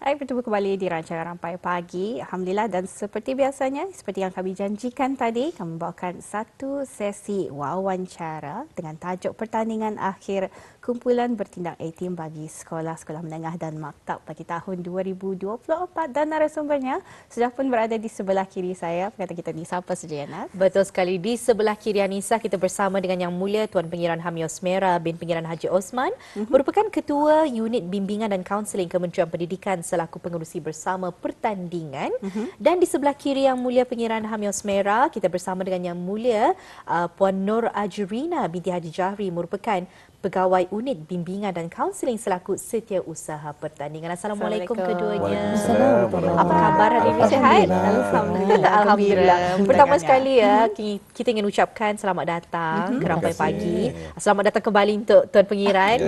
Hai, bertemu kembali di rancangan Rampai Pagi. Alhamdulillah, dan seperti biasanya, seperti yang kami janjikan tadi, kami membawakan satu sesi wawancara dengan tajuk pertandingan akhir kumpulan bertindak A-Team bagi sekolah-sekolah menengah dan maktab bagi tahun 2024, dan narasumbernya sudah pun berada di sebelah kiri saya. Kata kita ni siapa saja, Yana? Betul sekali. Di sebelah kiri Anissa, kita bersama dengan Yang Mulia Tuan Pengiran Hamios Mera bin Pengiran Haji Osman, merupakan Ketua Unit Bimbingan dan Kaunseling Kementerian Pendidikan selaku pengerusi bersama pertandingan. Dan di sebelah kiri Yang Mulia Pengiran Hamios Mera, kita bersama dengan Yang Mulia Puan Nur Ajrina binti Haji Jahri, merupakan Pegawai Unit Bimbingan dan Kaunseling selaku Setiausaha Pertandingan. Assalamualaikum keduanya. Waalaikumsalam. Apa khabar hari ini? Sihat? Alhamdulillah. Alhamdulillah. Gembira Pertama mendengarnya. sekali kita ingin ucapkan selamat datang ke Rampai Pagi. Selamat datang kembali untuk Tuan Pengiran.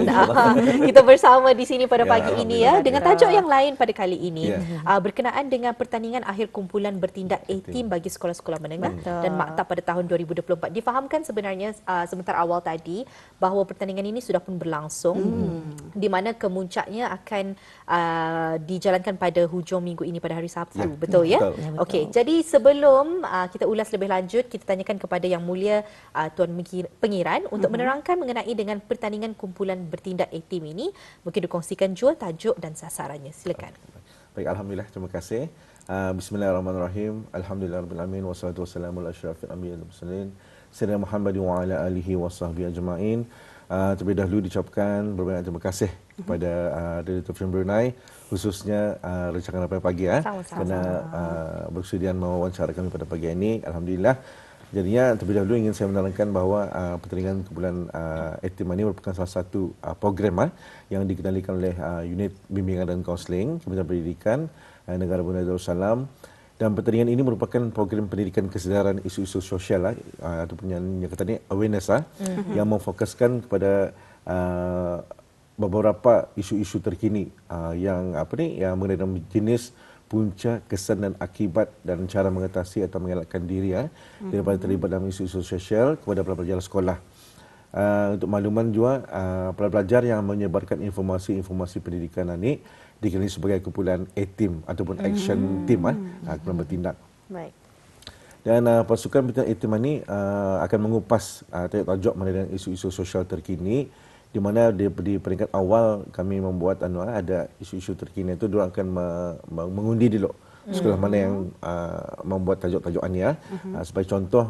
Kita bersama di sini pada Ya, pagi ini ya dengan Betul. tajuk yang lain pada kali ini. Ya. Berkenaan dengan pertandingan akhir kumpulan bertindak A-Team bagi sekolah-sekolah menengah dan maktab pada tahun 2024. Difahamkan sebenarnya sebentar awal tadi bahawa pertandingan ini sudah pun berlangsung di mana kemuncaknya akan dijalankan pada hujung minggu ini pada hari Sabtu. Ya, Betul ya? betul. Ya, betul. Okey, jadi sebelum kita ulas lebih lanjut, kita tanyakan kepada Yang Mulia Tuan Pengiran untuk menerangkan mengenai dengan pertandingan kumpulan bertindak A-Team ini. Mungkin dikongsikan jua tajuk dan sasarannya. Silakan. Baik, alhamdulillah, terima kasih. Bismillahirrahmanirrahim. Alhamdulillahirabbil wassalatu wassalamu ala asyrafil anbiya'i wal mursalin sayyidina Muhammad wa ala alihi wasahbihi ajma'in. Terlebih dahulu diucapkan berbanyak terima kasih kepada Radio Televisi Brunei, khususnya rancangan Rampai Pagi Sama-sama. kerana bersedia mewawancara kami pada pagi ini. Alhamdulillah. Jadinya terlebih dahulu ingin saya menerangkan bahawa pertandingan kumpulan A-Team ini merupakan salah satu program yang dikendalikan oleh Unit Bimbingan dan Kaunseling Kementerian Pendidikan Negara Brunei Darussalam. Dan pertandingan ini merupakan program pendidikan kesedaran isu-isu sosial ataupun yang kata ni awareness yang memfokuskan kepada beberapa isu-isu terkini yang yang mengenai dalam jenis punca, kesan dan akibat dan cara mengatasi atau mengelakkan diri daripada terlibat dalam isu-isu sosial kepada pelajar sekolah. Untuk makluman juga pelajar yang menyebarkan informasi-informasi pendidikan ini dikenali sebagai kumpulan A-Team ataupun Action Team kumpulan bertindak. Baik. Dan pasukan bertindak A-Team ini akan mengupas tajuk mengenai isu-isu sosial terkini, di mana di peringkat awal kami membuat ada isu-isu terkini itu diorang akan mengundi dulu sekolah mana yang membuat tajuk-tajukannya. Sebagai contoh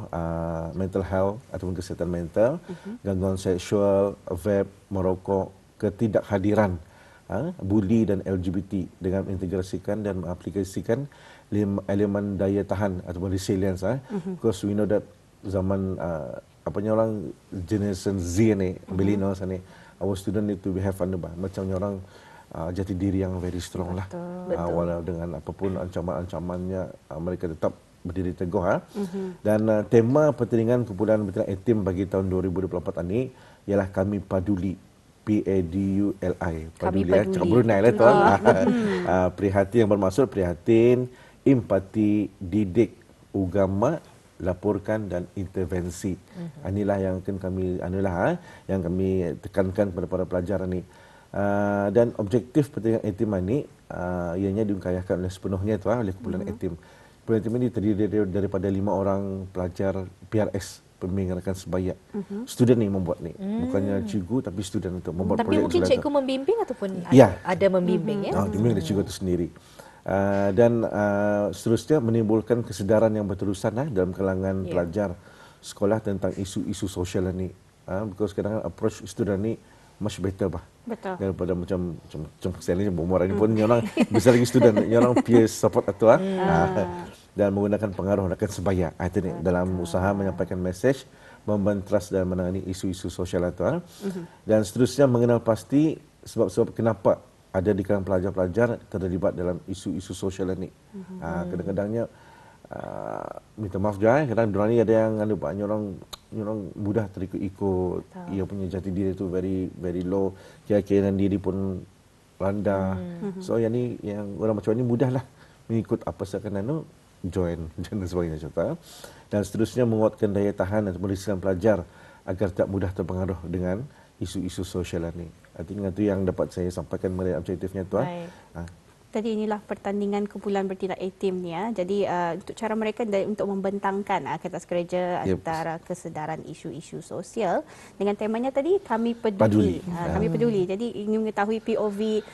mental health ataupun kesihatan mental, gangguan seksual, vape, merokok, ketidakhadiran buli dan LGBT dengan integrasikan dan mengaplikasikan elemen daya tahan ataupun resilience. Because we know that zaman orang generation Z ni, millennials ni, our student need to have macam orang jati diri yang very strong lah. Walau dengan apapun ancaman-ancamannya, mereka tetap berdiri teguh. Dan tema pertandingan kumpulan bertindak A-Team bagi tahun 2024 ini ialah Kami Paduli. Paduli. Kami Cakap peduli. Brunei lah tuan. Prihatin yang bermaksud prihatin, empati, didik, ugama, laporkan dan intervensi. Inilah yang akan kami yang kami tekankan kepada para pelajar ini. Dan objektif pertandingan A-Team ini ianya diungkayahkan oleh sepenuhnya oleh kumpulan A-Team. Kumpulan A-Team ini terdiri daripada 5 orang pelajar PRS, pembimbing rakan sebaya. Student ni membuat ni. Bukannya cikgu tapi student untuk membuat Tapi projek. mungkin cikgu membimbing ataupun Ya. ada membimbing ya? Dibimbing oleh cikgu itu sendiri. Dan seterusnya menimbulkan kesedaran yang berterusan dalam kalangan pelajar sekolah tentang isu-isu sosial ini. Because kadang approach student ni much better Betul. daripada macam saya ni berumur ni pun orang besar lagi student, orang peer support atau dan menggunakan pengaruh rakan sebaya. Itu ni dalam usaha menyampaikan mesej, membantras dan menangani isu-isu sosial atau dan seterusnya mengenal pasti sebab-sebab kenapa ada di kalangan pelajar-pelajar terlibat dalam isu-isu sosial ini. Kadang-kadangnya minta maaf juga kadang orang ni ada yang orang mudah terikut-ikut, ia punya jati diri itu very low, keyakinan diri pun rendah. So yang orang macam ni mudahlah mengikut apa seakan join dan sebagainya contoh. Dan seterusnya menguatkan daya tahan atau resilience pelajar agar tak mudah terpengaruh dengan isu-isu sosial ini. Artinya itu yang dapat saya sampaikan mengenai objektifnya tu. Tadi inilah pertandingan kumpulan bertindak A-Team ni ya. Jadi untuk cara mereka untuk membentangkan kertas kerja antara kesedaran isu-isu sosial dengan temanya tadi kami peduli. Kami peduli. Jadi ingin mengetahui POV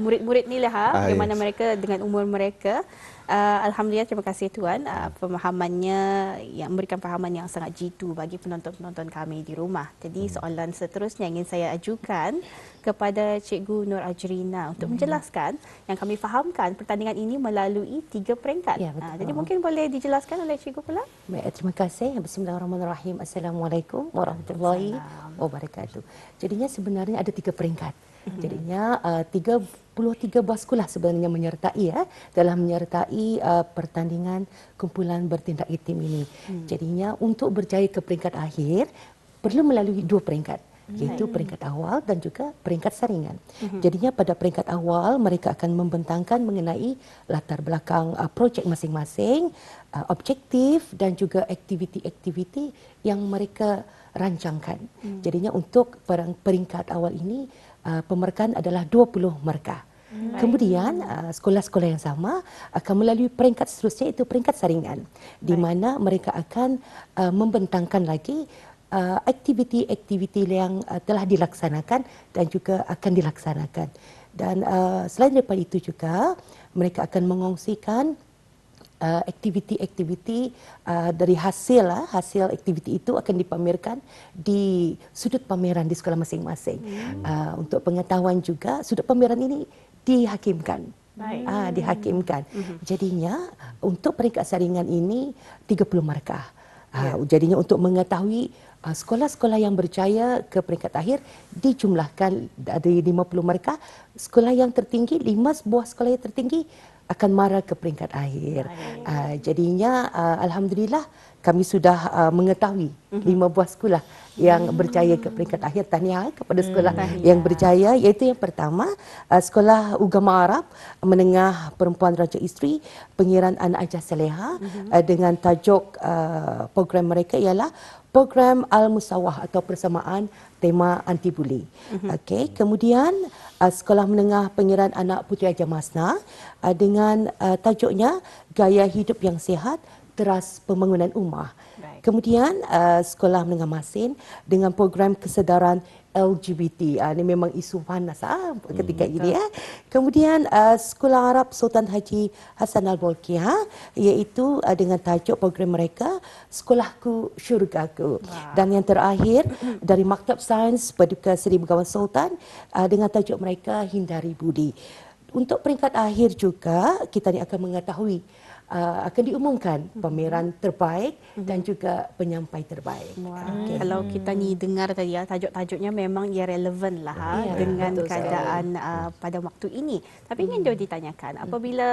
murid-murid ni lah bagaimana mereka dengan umur mereka. Alhamdulillah, terima kasih Tuan, pemahamannya yang memberikan pahaman yang sangat jitu bagi penonton-penonton kami di rumah. Jadi soalan seterusnya ingin saya ajukan kepada Cikgu Nur Ajrina untuk menjelaskan yang kami fahamkan pertandingan ini melalui 3 peringkat. Ya, betul. Jadi mungkin boleh dijelaskan oleh Cikgu pula. Baik, terima kasih. Bismillahirrahmanirrahim. Assalamualaikum warahmatullahi wabarakatuh. Jadinya sebenarnya ada 3 peringkat. Jadinya 33 buah sekolah sebenarnya menyertai dalam menyertai pertandingan kumpulan bertindak A-Team ini. Jadinya untuk berjaya ke peringkat akhir perlu melalui 2 peringkat, iaitu peringkat awal dan juga peringkat saringan. Jadinya pada peringkat awal mereka akan membentangkan mengenai latar belakang projek masing-masing, objektif dan juga aktiviti-aktiviti yang mereka rancangkan. Jadinya untuk peringkat awal ini pemerkaan adalah 20 markah. Kemudian sekolah-sekolah yang sama akan melalui peringkat seterusnya, itu peringkat saringan, di mana mereka akan membentangkan lagi aktiviti-aktiviti yang telah dilaksanakan dan juga akan dilaksanakan. Dan selain daripada itu juga mereka akan mengongsikan aktiviti-aktiviti dari hasil aktiviti itu akan dipamerkan di sudut pameran di sekolah masing-masing. Untuk pengetahuan juga, sudut pameran ini dihakimkan. Dihakimkan. Jadinya untuk peringkat saringan ini 30 markah. Jadinya untuk mengetahui sekolah-sekolah yang berjaya ke peringkat akhir dijumlahkan dari 50 markah. Sekolah yang tertinggi, 5 buah sekolah yang tertinggi akan mara ke peringkat akhir. Jadinya alhamdulillah kami sudah mengetahui 5 buah sekolah yang berjaya ke peringkat akhir. Tahniah kepada sekolah yang berjaya, iaitu yang pertama Sekolah Ugama Arab Menengah Perempuan Raja Isteri Pengiran Anak Ajah Saleha, dengan tajuk program mereka ialah Program Al-Musawah atau persamaan tema anti buli. Okey, kemudian Sekolah Menengah Pengiran Anak Puteri Hajar Masna dengan tajuknya Gaya Hidup yang Sihat Teras Pembangunan Ummah. Kemudian Sekolah Menengah Masin dengan program kesedaran LGBT. Ini memang isu panas ketika ini. Kemudian Sekolah Arab Sultan Haji Hassan Al-Bolkiah, iaitu dengan tajuk program mereka Sekolahku Syurgaku. Dan yang terakhir dari Maktab Sains Paduka Seri Begawan Sultan dengan tajuk mereka Hindari Budi. Untuk peringkat akhir juga kita ni akan mengetahui akan diumumkan pameran terbaik dan juga penyampai terbaik. Kalau kita ni dengar tadi tajuk-tajuknya memang ia relevan lah dengan keadaan pada waktu ini. Tapi ingin ditanyakan, apabila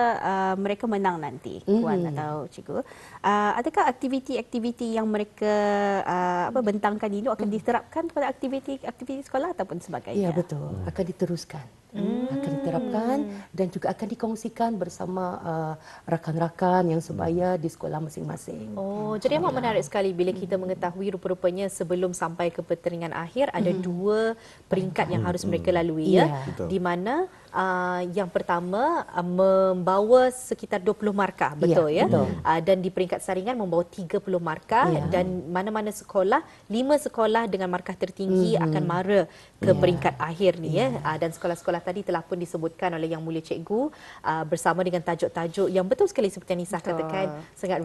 mereka menang nanti, Puan atau Cikgu, adakah aktiviti-aktiviti yang mereka bentangkan ini akan diterapkan pada aktiviti sekolah ataupun sebagainya? Ya, betul. Akan diteruskan. Akan diterapkan dan juga akan dikongsikan bersama rakan-rakan yang sebaya di sekolah masing-masing. Jadi amat menarik sekali bila kita mengetahui rupa-rupanya sebelum sampai ke pertandingan akhir ada 2 peringkat yang harus mereka lalui, di mana yang pertama membawa sekitar 20 markah, betul ya? Betul. Dan di peringkat saringan membawa 30 markah dan mana-mana sekolah, 5 sekolah dengan markah tertinggi akan mara ke peringkat akhir ni dan sekolah-sekolah tadi telah pun disebutkan oleh Yang Mulia Cikgu bersama dengan tajuk-tajuk yang betul sekali seperti yang Nisah katakan, sangat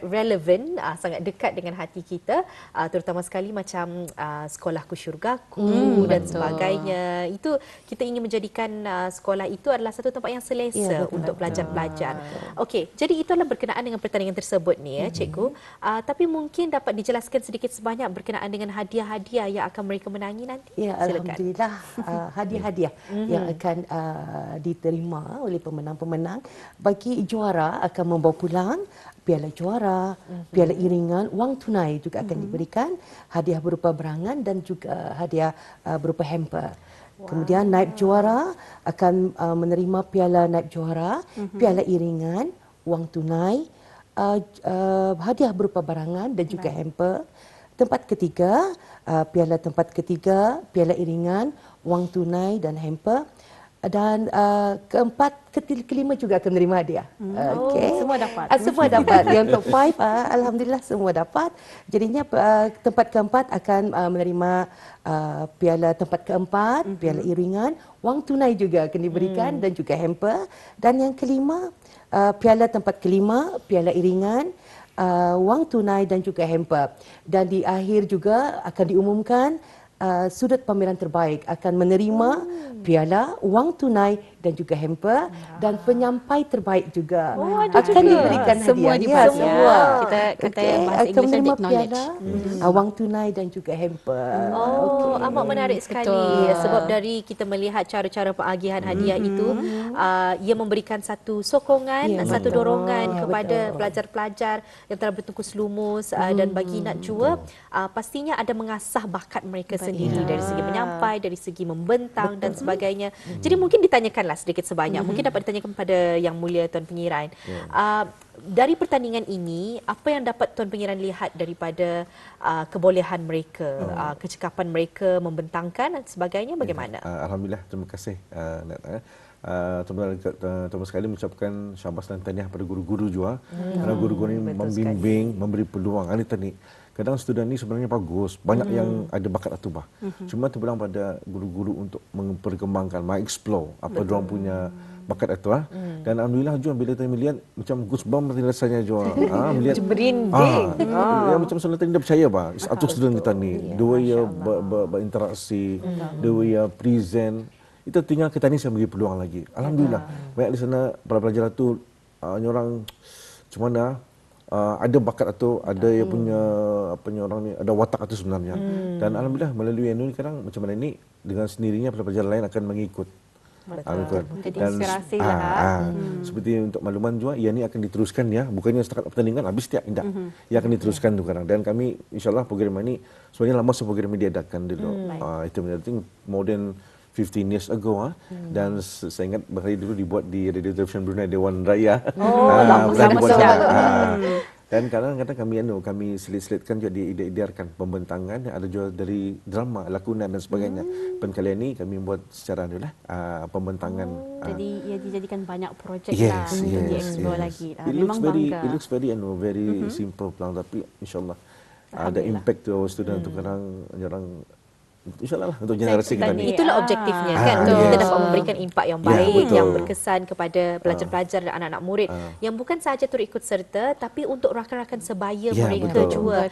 relevan, sangat dekat dengan hati kita, terutama sekali macam Sekolahku Syurgaku dan sebagainya. Itu kita ingin menjadikan sekolah itu adalah satu tempat yang selesa untuk pelajar-pelajar. Okey, jadi itu adalah berkenaan dengan pertandingan tersebut ni Cikgu. Tapi mungkin dapat dijelaskan sedikit sebanyak berkenaan dengan hadiah-hadiah yang akan mereka menangi nanti. Ya, alhamdulillah hadiah-hadiah yang akan diterima oleh pemenang-pemenang. Bagi juara akan membawa pulang piala juara, piala iringan, wang tunai juga akan diberikan, hadiah berupa berangan dan juga hadiah berupa hamper. Kemudian naib juara akan menerima piala naib juara, piala iringan, wang tunai, hadiah berupa barangan dan juga hamper. Tempat ketiga, piala tempat ketiga, piala iringan, wang tunai dan hamper. Dan keempat, kelima juga akan menerima hadiah. Okey. Semua dapat. Semua dapat. Yang top 5, alhamdulillah semua dapat. Jadinya tempat keempat akan menerima piala tempat keempat, piala iringan, wang tunai juga akan diberikan dan juga hamper. Dan yang kelima, piala tempat kelima, piala iringan, wang tunai dan juga hamper. Dan di akhir juga akan diumumkan sudut pameran terbaik akan menerima piala, wang tunai dan juga hamper, dan penyampai terbaik juga akan diberikan semua hadiah. dibuat Semua. Kita kata yang bahasa akan Inggeris menerima deep knowledge. piala, wang tunai dan juga hamper. Amat menarik sekali. Betul. Sebab dari kita melihat cara-cara pengagihan hadiah itu, ia memberikan satu sokongan, Ya, satu betul. dorongan Ya, kepada betul. pelajar-pelajar yang telah bertungkus lumus dan bagi nak jua, pastinya ada mengasah bakat mereka sendiri dari segi menyampai, dari segi membentang dan sebagainya. Jadi mungkin ditanyakanlah sedikit sebanyak. Mungkin dapat ditanyakan kepada Yang Mulia Tuan Pengiran. Dari pertandingan ini, apa yang dapat Tuan Pengiran lihat daripada kebolehan mereka, kecekapan mereka membentangkan dan sebagainya, bagaimana? Alhamdulillah, terima kasih. Teman-teman sekali mengucapkan syabas dan tahniah pada guru-guru juga. Kerana guru-guru ini membimbing, memberi peluang. Ini teknik. Kadang student ni sebenarnya bagus, banyak yang ada bakat atubah. Cuma terpulang pada guru-guru untuk memperkembangkan, mengeksplor apa diorang punya bakat itu. Dan alhamdulillah juga bila kita melihat macam goosebumps rasanya juga. Melihat Merinding. yang macam soalan tadi dia percaya bah, satu student kita ni, the way dia berinteraksi, the way dia present, itu tinggal kita ni saya bagi peluang lagi. Alhamdulillah, banyak di sana para pelajar tu orang macam mana ada bakat atau ada yang punya orang ni ada watak itu sebenarnya. Dan alhamdulillah melalui ini kadang macam mana ni dengan sendirinya pelajar lain akan mengikut. Jadi inspirasi lah. Seperti untuk makluman juga, ia ni akan diteruskan ya, bukannya setakat pertandingan habis tiap tidak. Ia akan diteruskan tu kadang. Dan kami insyaallah program ini sebenarnya lama sebelum program ini diadakan dulu. Itu I think more than 15 years ago. Dan saya ingat hari dulu dibuat di Radio Television Brunei Dewan Raya. Lama sudah. Dan kadang-kadang kami selit-selitkan juga diidearkan pembentangan yang ada juga dari drama, lakonan dan sebagainya. Dan kali ini kami buat secara pembentangan. Jadi ia dijadikan banyak projek lah untuk dieksplor lagi. Memang bangga. It looks very simple plan, tapi insyaallah ada impact to student tu kadang orang InsyaAllah untuk generasi kita ni. Itulah objektifnya kan, untuk kita dapat memberikan impak yang baik, yang berkesan kepada pelajar-pelajar dan anak-anak murid yang bukan sahaja turut ikut serta tapi untuk rakan-rakan sebaya mereka juga.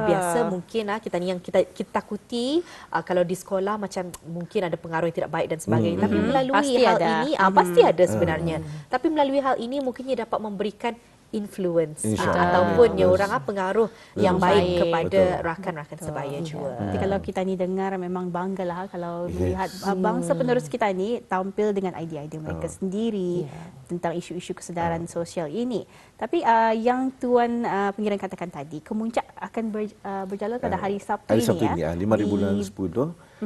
Biasa mungkin kita ni yang kita takuti kalau di sekolah macam mungkin ada pengaruh yang tidak baik dan sebagainya, tapi melalui pasti hal ada. ini pasti ada sebenarnya. Tapi melalui hal ini mungkin ia dapat memberikan influence ataupun orang pengaruh yang baik kepada rakan-rakan sebaya juga. Nanti kalau kita ni dengar memang banggalah kalau melihat bangsa penerus kita ni tampil dengan idea-idea mereka sendiri tentang isu-isu kesedaran sosial ini. Tapi yang Tuan Pengiran katakan tadi, kemuncak akan berjalan pada hari Sabtu ini ya. 5 bulan 10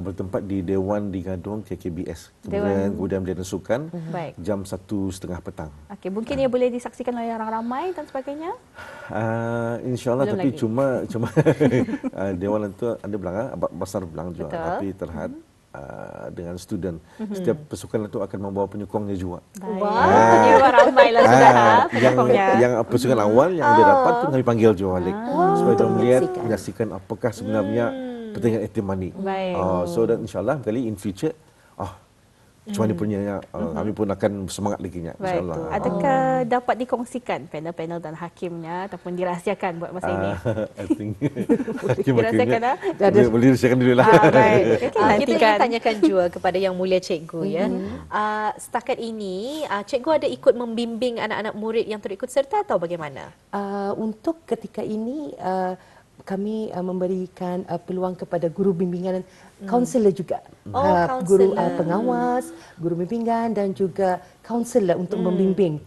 bertempat di Dewan di Gadong KKBS. Kemudian dia sukan jam 1:30 petang. Okey, mungkin ia boleh disaksikan oleh orang ramai dan sebagainya. InsyaAllah, Belum tapi lagi. cuma Dewan itu ada belang, besar belang juga. Betul. Tapi terhad dengan student. Setiap pasukan itu akan membawa penyokongnya juga. Wah, ramailah sudah penyokongnya. Yang pasukan awal yang dia dapat tu kami panggil juga balik supaya dia melihat menyaksikan apakah sebenarnya pertandingan Etimani. So dan insyaallah kali in future macam mana punya kami pun akan semangat lagi insyaallah. Adakah dapat dikongsikan panel-panel dan hakimnya ataupun dirahsiakan buat masa ini? I think Dirahsiakan boleh dirahsiakan dulu lah. Baik. Kita ingin tanyakan juga kepada Yang Mulia Cikgu ya. Setakat ini Cikgu ada ikut membimbing anak-anak murid yang turut ikut serta atau bagaimana? Untuk ketika ini kami memberikan peluang kepada guru bimbingan, kaunselor juga. Guru pengawas, guru bimbingan dan juga kaunselor untuk membimbing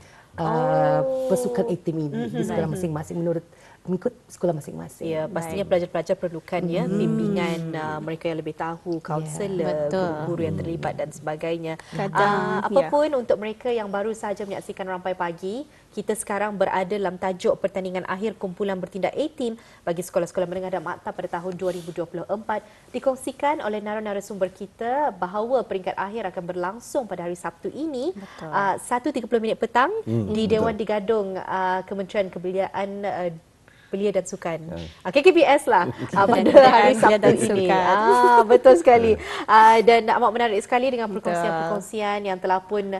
pasukan A-team ini di sekolah masing-masing menurut mengikut sekolah masing-masing. Ya, pastinya pelajar-pelajar perlukan ya bimbingan mereka yang lebih tahu, kaunselor, betul. guru-guru yang terlibat dan sebagainya. Kadang, Apapun untuk mereka yang baru sahaja menyaksikan Rampai Pagi, kita sekarang berada dalam tajuk pertandingan akhir kumpulan bertindak A-Team bagi sekolah-sekolah menengah dan maktab pada tahun 2024. Dikongsikan oleh narasumber kita bahawa peringkat akhir akan berlangsung pada hari Sabtu ini 1.30 minit petang di Dewan Digadung Kementerian Kebudayaan Belia dan Sukan. KKBS lah pada hari Sabtu ini. Betul sekali. Dan amat menarik sekali dengan perkongsian-perkongsian yang telah pun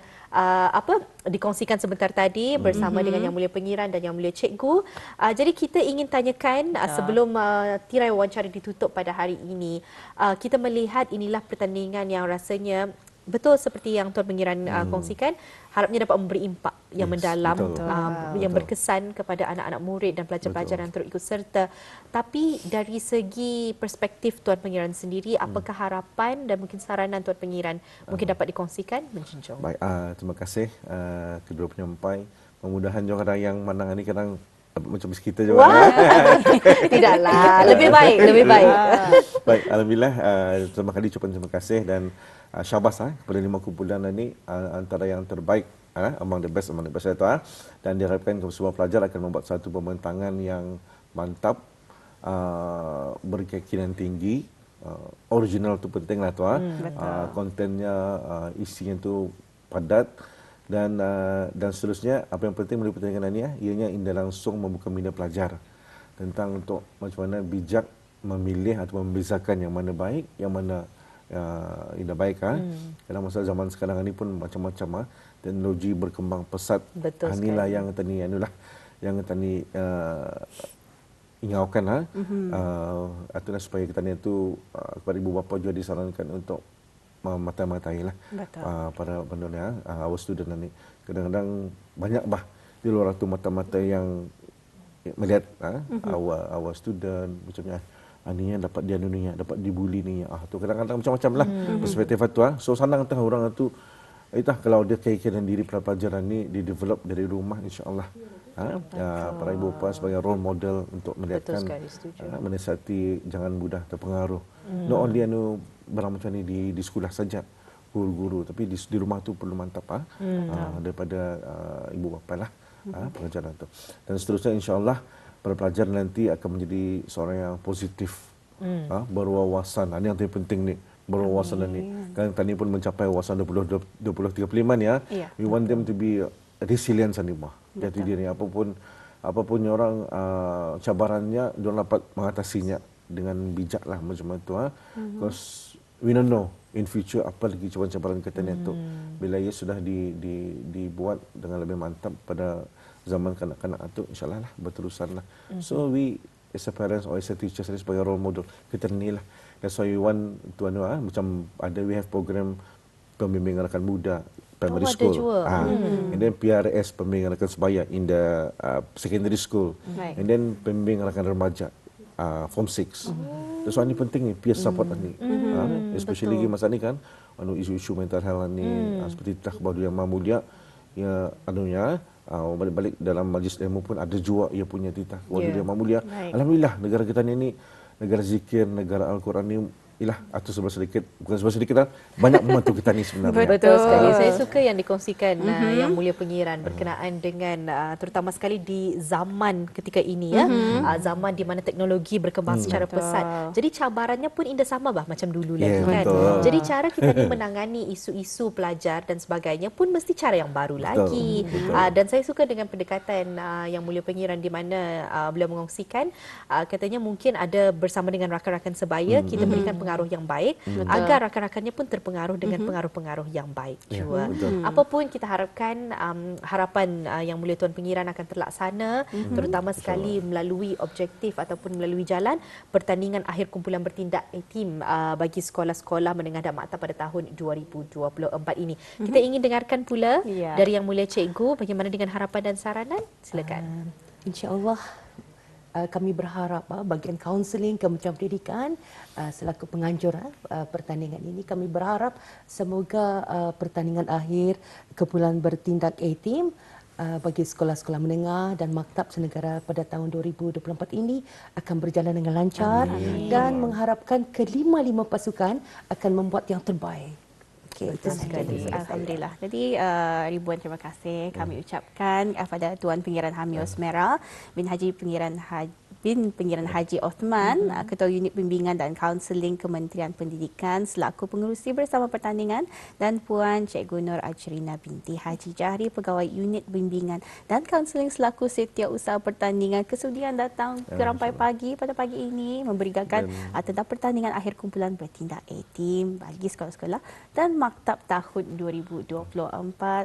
dikongsikan sebentar tadi bersama dengan Yang Mulia Pengiran dan Yang Mulia Cikgu. Jadi kita ingin tanyakan sebelum tirai wawancara ditutup pada hari ini, kita melihat inilah pertandingan yang rasanya betul seperti yang Tuan Pengiran kongsikan, harapnya dapat memberi impak yang mendalam, yang berkesan kepada anak-anak murid dan pelajar-pelajar yang turut ikut serta. Tapi dari segi perspektif Tuan Pengiran sendiri, apakah harapan dan mungkin saranan Tuan Pengiran mungkin dapat dikongsikan menjunjung? Baik, terima kasih kedua penyampai. Mudah-mudahan orang yang menang ini kadang macam kita juga. Tidaklah, lebih baik, lebih baik. Baik, alhamdulillah, terima kali ucapan terima kasih dan syabas kepada 5 kumpulan ini antara yang terbaik, among the best itu, dan diharapkan semua pelajar akan membuat satu pembentangan yang mantap, berkeyakinan tinggi, original tu penting lah tu, kontennya, isinya tu padat. Dan seterusnya, apa yang penting melalui pertandingan ini ianya indah langsung membuka minda pelajar tentang untuk macam mana bijak memilih atau membezakan yang mana baik, yang mana indah baik. Karena masa zaman sekarang ini pun macam-macam, teknologi berkembang pesat. Inilah yang tadi ingaukan itulah supaya kita ni itu kepada ibu bapa juga disarankan untuk mata-matai lah para pendunia, our student ni. Kadang-kadang banyak di luar tu mata-mata yang melihat our student macamnya ni dapat dia dunia, dapat dibuli ni. Tu kadang-kadang macam-macam lah perspektif tu. So senang tah orang tu kalau dia keyakinan diri pelajaran ni di develop dari rumah, insya-Allah. Para ibu bapa sebagai role model untuk melihatkan menasihati jangan mudah terpengaruh. Not only barang macam ni di sekolah saja, guru-guru, tapi di rumah tu perlu mantap daripada ibu bapa lah pengajaran tu. Dan seterusnya insya-Allah para pelajar nanti akan menjadi seorang yang positif, berwawasan. Ini yang penting ni, berwawasan ni. Kan tadi pun mencapai wawasan 20-35 ni We want them to be resilient sanimah. Jati diri apapun orang cabarannya dia dapat mengatasinya dengan bijak lah macam itu. Because we don't know in future apa lagi cabaran-cabaran kita ni tu. Bila ia sudah dibuat dengan lebih mantap pada zaman kanak-kanak tu, insyaAllah lah berterusan lah. So we as a parents or as a teacher sebagai role model kita ni lah. That's why we want to macam we have program pembimbingan rakan muda primary school. And then PRS pembimbingan rakan sebaya in the secondary school. And then pembimbingan rakan remaja form 6. That's why ini penting ni peer support ni. Especially lagi masa ni kan isu-isu mental health ni seperti takhbar yang Mulia ya balik-balik dalam majlis ilmu pun ada juga ia punya titah Wali Yang Mulia. Alhamdulillah negara kita ni negara zikir, negara Al-Quran ni atau bukan sebelah sedikit banyak membantu kita ni sebenarnya. Betul sekali. Saya suka yang dikongsikan Yang Mulia Pengiran berkenaan dengan terutama sekali di zaman ketika ini zaman di mana teknologi berkembang secara pesat. Jadi cabarannya pun indah sama macam dulu lagi kan. Betul. Jadi cara kita ni menangani isu-isu pelajar dan sebagainya pun mesti cara yang baru lagi. Dan saya suka dengan pendekatan Yang Mulia Pengiran di mana beliau mengongsikan katanya mungkin ada bersama dengan rakan-rakan sebaya kita berikan pengaruh yang baik agar rakan-rakannya pun terpengaruh dengan pengaruh-pengaruh yang baik juga. Apapun kita harapkan harapan Yang Mulia Tuan Pengiran akan terlaksana terutama sekali melalui objektif ataupun melalui jalan pertandingan akhir kumpulan bertindak A-Team bagi sekolah-sekolah menengah dan maktab pada tahun 2024 ini. Kita ingin dengarkan pula dari Yang Mulia Cikgu bagaimana dengan harapan dan saranan. Silakan. InsyaAllah kami berharap bagian kaunseling Kementerian Pendidikan selaku penganjur pertandingan ini, kami berharap semoga pertandingan akhir kumpulan bertindak A-Team bagi sekolah-sekolah menengah dan maktab senegara pada tahun 2024 ini akan berjalan dengan lancar dan mengharapkan kelima-lima pasukan akan membuat yang terbaik. Okey, itu Sekali. Alhamdulillah. Jadi ribuan terima kasih kami ucapkan kepada Tuan Pengiran Hamios Merah bin Pengiran Haji Osman, Ketua Unit Bimbingan dan Kaunseling Kementerian Pendidikan selaku pengerusi bersama pertandingan, dan Puan Cikgu Nur Ajrina binti Haji Jahri, Pegawai Unit Bimbingan dan Kaunseling selaku Setiausaha Pertandingan, kesudian datang ke Rampai Pagi pada pagi ini memberikan tentang pertandingan akhir kumpulan bertindak A-Team bagi sekolah-sekolah dan maktab tahun 2024.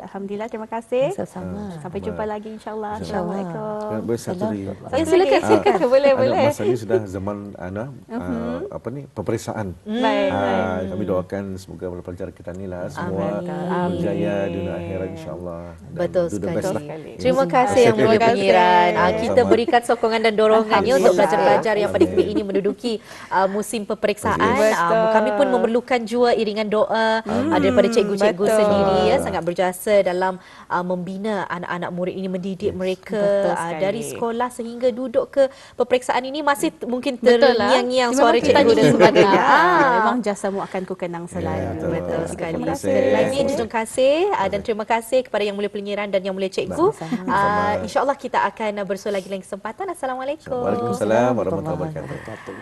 Alhamdulillah, terima kasih. Sama-sama. Sampai jumpa lagi insya-Allah. Assalamualaikum. Bersatu lagi. Silakan. Boleh. Masa ini sudah zaman peperiksaan. Baik. Kami doakan semoga pelajar kita ni lah semua berjaya dunia akhirat insya-Allah. Betul sekali. Lah. Terima kasih Yang Mulia Pengiran. Kita berikan sokongan dan dorongannya untuk pelajar-pelajar yang pada ketika ini menduduki musim peperiksaan. Kami pun memerlukan jua iringan doa daripada cikgu-cikgu sendiri, sangat berjasa dalam membina anak-anak murid ini, mendidik mereka dari sekolah sehingga duduk ke peperiksaan ini. Masih mungkin terngiang-ngiang suara cikgu dan sebagainya. Memang jasamu akan ku kenang selalu. Betul sekali. Lagi terima kasih dan terima kasih kepada Yang Mulia Pengiran dan Yang Mulia Cikgu. InsyaAllah kita akan bersua lagi lain kesempatan. Assalamualaikum. Waalaikumsalam warahmatullahi wabarakatuh.